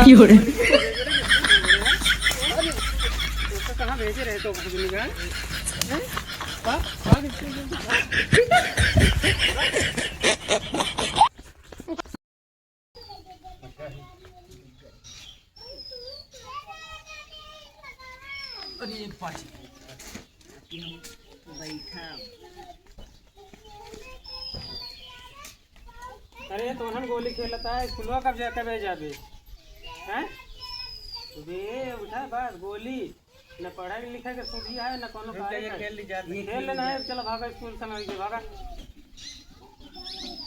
Fiore. कहाँ भेजे रहे तो अरे तो हम गोली खेलता है स्कूलवा कब जाके भेजा भी हैं बे उठा बस गोली न पढ़ाई लिखाई के सूझी है न कोनो कार्य खेल लेना है चलो भागा स्कूल समय के भागा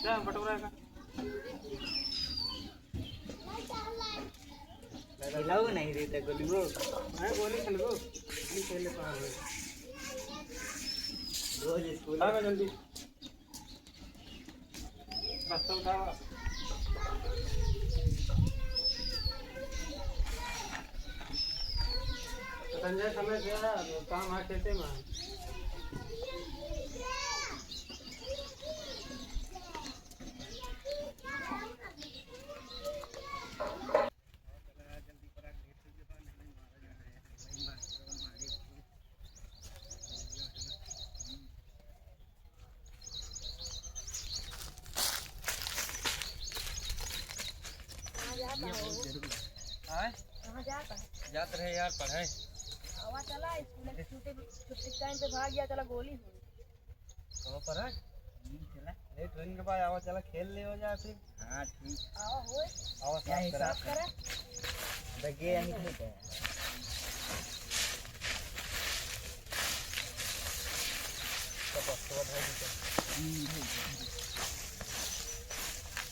जा बटोरा का खिलाओ नहीं रहता गोली वो है गोली खेलो नहीं खेले पार रोज स्कूल भागा जल्दी बस तो उठाओ संजय समय से काम है खेते में जात रहे यार पढ़ाई आवा चला स्कूल छुट्टी टाइम पे भाग गया चला गोली हुई कब पर है चला ले ट्रेन के बाद आवा चला खेल ले हो जा फिर हां ठीक आवा होए आवा क्या हिसाब करे लगे यहीं पे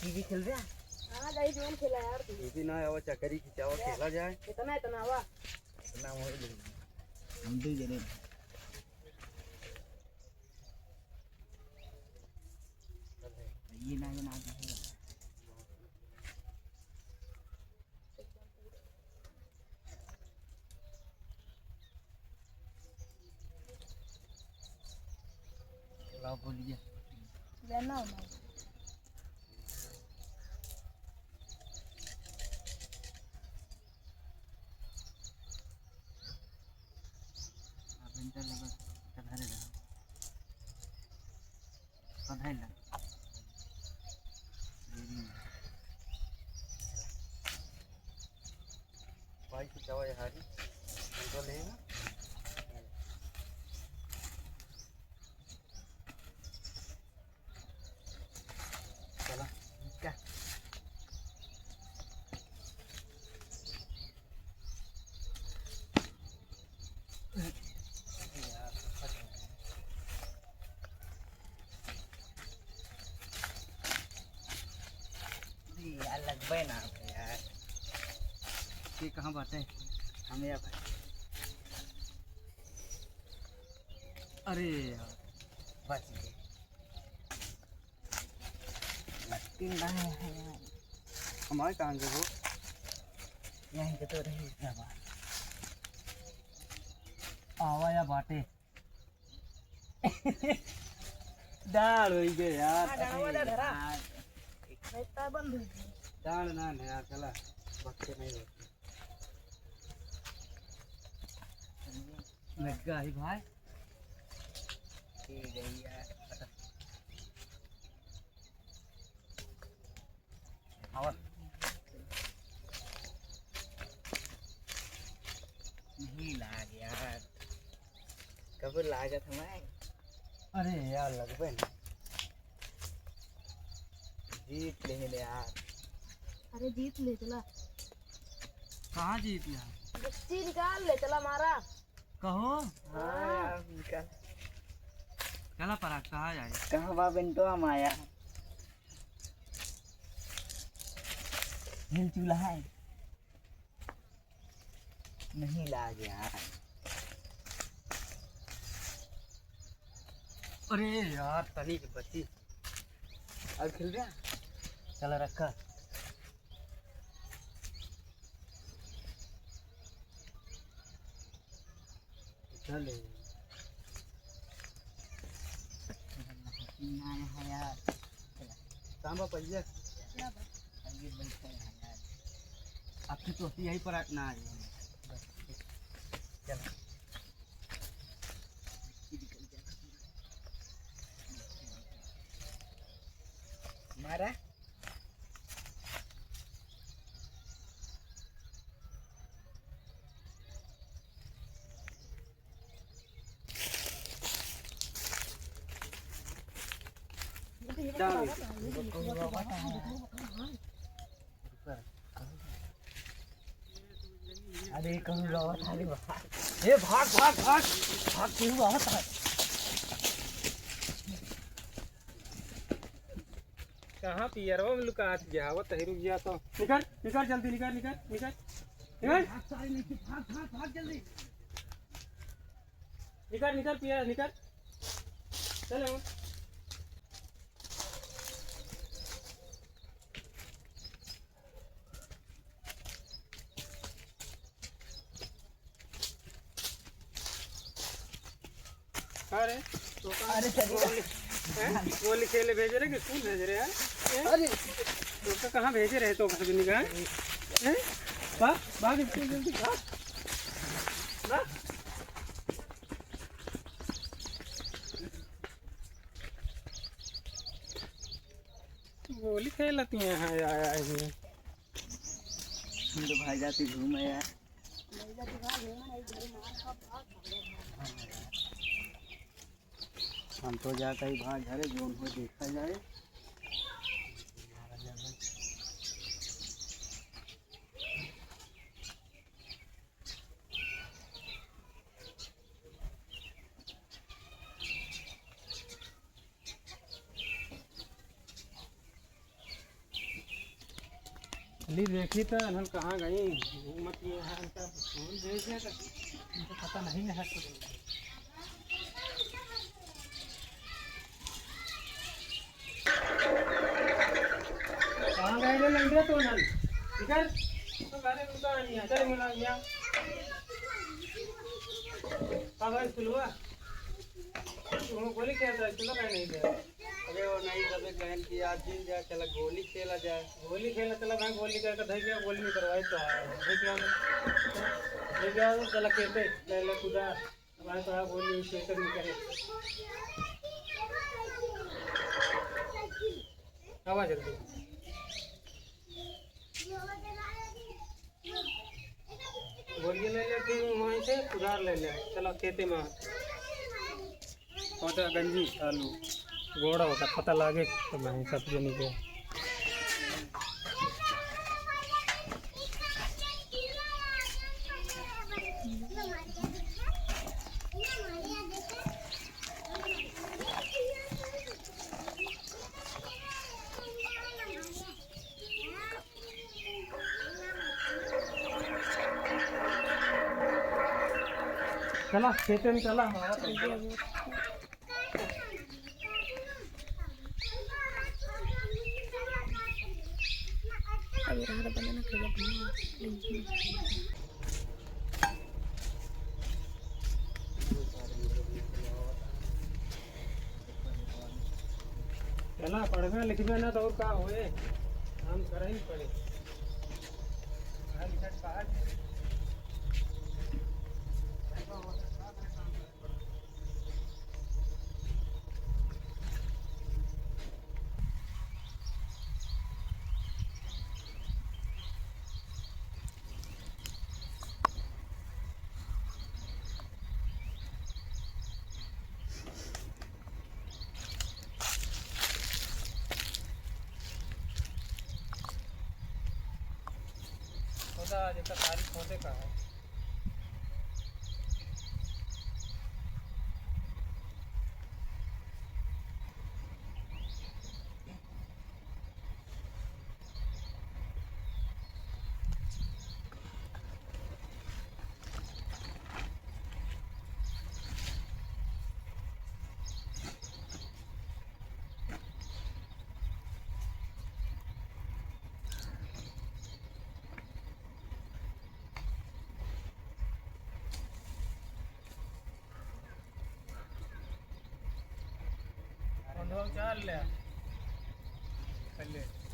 टीवी खेल रहा हां जाई जोन खेला यार तू टीवी ना आवा चकरी खिंचावा खेला जाए इतना आवा इतना हो ले हम भी जरे ये ना लाओ बोलिए लेना हो ना भाई की चावा हारी तो लेना चला क्या अलग बना यार ये कहाँ बात है हमें अब अरे यार बच गए लगती ना है यार हमारे कहाँ से वो यहीं के तो रही बात आवा या बाटे दाल हो गए यार बंद हुई दाल ना नया चला बच्चे नहीं होते लग गया ही भाई ठीक है यार और नहीं लाग यार कब लागत हमारे अरे यार लगभग ना जीत ले यार अरे जीत ले चला कहाँ जीत यार बच्ची निकाल ले चला मारा कहो हाँ यार निकाल चला पराग कहाँ जाए कहाँ बा बिंटो हम आया हिल चूल्हा है नहीं लाग यार अरे यार तनी की बच्ची अब खेल रहा चला रखा चले यार सांबा पहिया क्या बात आगे बैठे हैं यार आपकी तो यहीं पर ना आई चल मारा अरे कहूँ रहा था अरे भाग भाग भाग भाग क्यों रहा था कहाँ पियरवा में लुका गया वो तही रुक गया तो निकल निकल जल्दी निकल निकल निकल निकल भाग भाग भाग जल्दी निकल निकल पियर निकल चलो अरे तो अरे गोली खेले भेज रहे कि स्कूल भेज रहे हैं अरे तो कहाँ भेजे रहे तो कभी निकाह भाग भाग स्कूल जल्दी भाग भाग गोली खेलती हैं हाँ आया है तो भाई जाती घूम यार हम तो जाता ही भाग घरे जो उनको देखा जाए ली देखी तो अनहल कहाँ गई घूमत ये है उनका फोन भेजे तो उनको पता नहीं है कहाँ गए रे लंडे तो नल इधर तो गाने रुका नहीं है चल मिला गया कब है स्कूलवा तुम गोली खेलता है चलो कहीं नहीं गया अरे वो नहीं सब कहन की आज दिन जाए चला गोली खेला जाए गोली खेलना चला मैं गोली का धई गया गोली नहीं करवाई तो धई गया तो चला खेलते ले ले खुदा हमारे तो गोली खेलते नहीं करे आवाज जल्दी गोली ले ले फिर वहीं से उधार ले ले चलो खेते में होता गंजी आलू घोड़ा होता पता लागे तो मैं सब जनी के चला खेते में चला चला पढ़ना लिखना ना तो और का होए हम कर ही पड़े खुदा जैसा तारीख होने का है चल ले